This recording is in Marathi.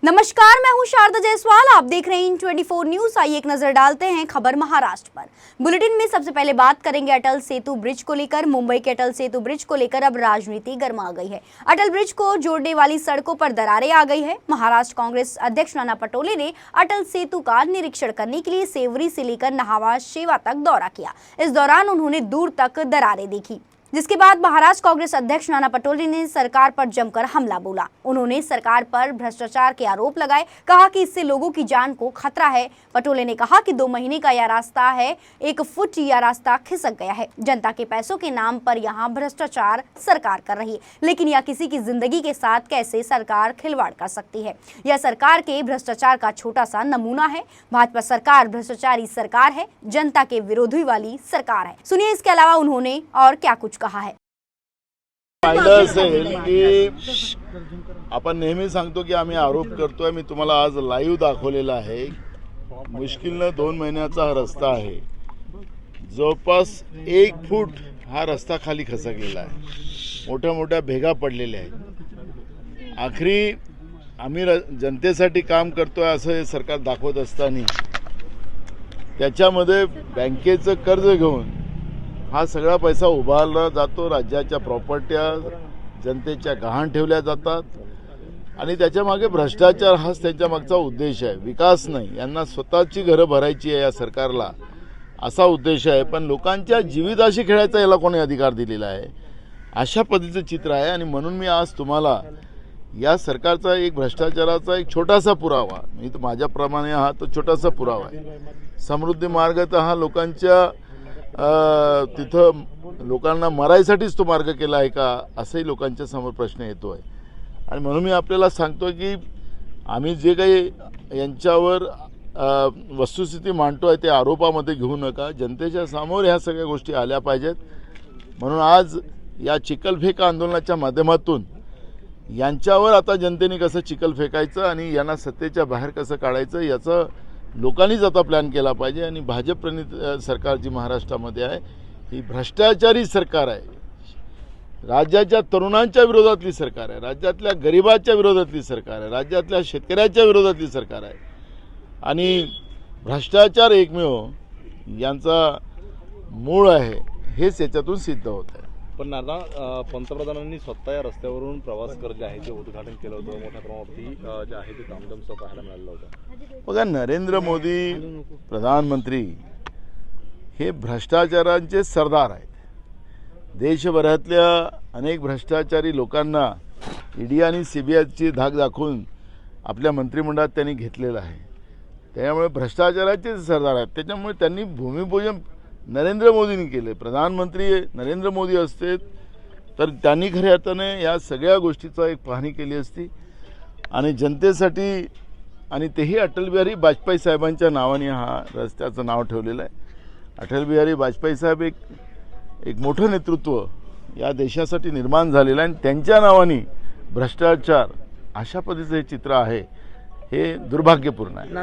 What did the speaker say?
नमस्कार, मैं हूं शारदा जायसवाल। आप देख रहे हैं 24 न्यूज। आइए एक नजर डालते हैं खबर महाराष्ट्र पर। बुलेटिन में सबसे पहले बात करेंगे अटल सेतु ब्रिज को लेकर। मुंबई के अटल सेतु ब्रिज को लेकर अब राजनीति गर्मा गई है। अटल ब्रिज को जोड़ने वाली सड़कों पर दरारें आ गई है। महाराष्ट्र कांग्रेस अध्यक्ष नाना पटोले ने अटल सेतु का निरीक्षण करने के लिए सेवरी से लेकर नहावा शेवा तक दौरा किया। इस दौरान उन्होंने दूर तक दरारें देखी, जिसके बाद महाराष्ट्र कांग्रेस अध्यक्ष नाना पटोले ने सरकार पर जमकर हमला बोला। उन्होंने सरकार पर भ्रष्टाचार के आरोप लगाए, कहा कि इससे लोगों की जान को खतरा है। पटोले ने कहा कि 2 महीने का यह रास्ता है, 1 फुट यह रास्ता खिसक गया है। जनता के पैसों के नाम पर यहाँ भ्रष्टाचार सरकार कर रही है, लेकिन यह किसी की जिंदगी के साथ कैसे सरकार खिलवाड़ कर सकती है? यह सरकार के भ्रष्टाचार का छोटा सा नमूना है। भाजपा सरकार भ्रष्टाचारी सरकार है, जनता के विरोधी वाली सरकार है। सुनिए इसके अलावा उन्होंने और क्या कुछ कहा है। पाहिलं असेल की आपण नेहमी सांगतो की आम्ही आरोप करतोय। मी तुम्हाला आज लाईव्ह दाखवलेला आहे। मुश्किलनं 2 महिन्याचा हा रस्ता आहे। जवळपास 1 फूट हा रस्ता खाली खसकलेला आहे। मोठ्या मोठ्या भेगा पडलेल्या आहेत। आखरी आम्ही जनतेसाठी काम करतोय असं हे सरकार दाखवत असताना त्याच्यामध्ये बँकेचं कर्ज घेऊन हा सगळा पैसा उभारला जातो। राज्याच्या प्रॉपर्ट्या जनतेच्या गहाण ठेवल्या जातात आणि त्याच्या मागे भ्रष्टाचार हाच त्यांच्या मागचा उद्देश आहे। विकास नाही, यांना स्वतःची घरं भरायची आहे या सरकारला, असा उद्देश आहे। पण लोकांच्या जीविताशी खेळायचा याला कोणी अधिकार दिलेला आहे? अशा पद्धतीचं चित्र आहे। आणि म्हणून मी आज तुम्हाला या सरकारचा एक भ्रष्टाचाराचा एक छोटासा पुरावा, मी तर माझ्याप्रमाणे हा तो छोटासा पुरावा आहे। समृद्धी मार्ग तर हा लोकांच्या तिथं लोकांना मरायसाठीच तो मार्ग केला आहे का, असंही लोकांच्या समोर प्रश्न येतो आहे। आणि म्हणून मी आपल्याला सांगतो की आम्ही जे काही यांच्यावर वस्तुस्थिती मांडतो आहे ते आरोपामध्ये घेऊ नका। जनतेच्या समोर ह्या सगळ्या गोष्टी आल्या पाहिजेत। म्हणून आज या चिखलफेक आंदोलनाच्या माध्यमातून यांच्यावर आता जनतेने कसं चिखल फेकायचं आणि यांना सत्तेच्या बाहेर कसं काढायचं याचं लोकांनीच आता प्लॅन केला पाहिजे। आणि भाजप प्रणित सरकार जी महाराष्ट्रामध्ये आहे ही भ्रष्टाचारी सरकार आहे। राज्याच्या तरुणांच्या विरोधातली सरकार आहे, राज्यातल्या गरिबाच्या विरोधातली सरकार आहे, राज्यातल्या शेतकऱ्याच्या विरोधातली सरकार आहे। आणि भ्रष्टाचार एकमेव यांचा मूळ आहे, हेच याच्यातून सिद्ध होत आहे। पण नाना पंतप्रधानांनी स्वतः या रस्त्यावरून प्रवास करत जे आहे ते उद्घाटन केलं होतं। मोठ्या प्रमाणावरती जे आहे ते धामधूमचं पाहायला मिळालं होतं। बघा, नरेंद्र मोदी प्रधानमंत्री हे भ्रष्टाचारांचे सरदार आहेत। देशभरातल्या अनेक भ्रष्टाचारी लोकांना ईडी आणि सीबीआयची धाक दाखवून आपल्या मंत्रिमंडळात त्यांनी घेतलेलं आहे। त्यामुळे भ्रष्टाचाराचे सरदार आहेत। त्याच्यामुळे त्यांनी भूमिपूजन नरेंद्र मोदींनी केले। प्रधानमंत्री नरेंद्र मोदी असते तर त्यांनी खऱ्या अर्थाने या सगळ्या गोष्टीचा एक पाहणी केली असती आणि जनतेसाठी, आणि तेही अटल बिहारी वाजपेयी साहेबांच्या नावाने हा रस्त्याचं नाव ठेवलेलं आहे। अटल बिहारी वाजपेयी साहेब एक मोठं नेतृत्व या देशासाठी निर्माण झालेलं आहे आणि त्यांच्या नावाने भ्रष्टाचार अशा पद्धतीचं हे चित्र आहे, हे दुर्भाग्यपूर्ण आहे।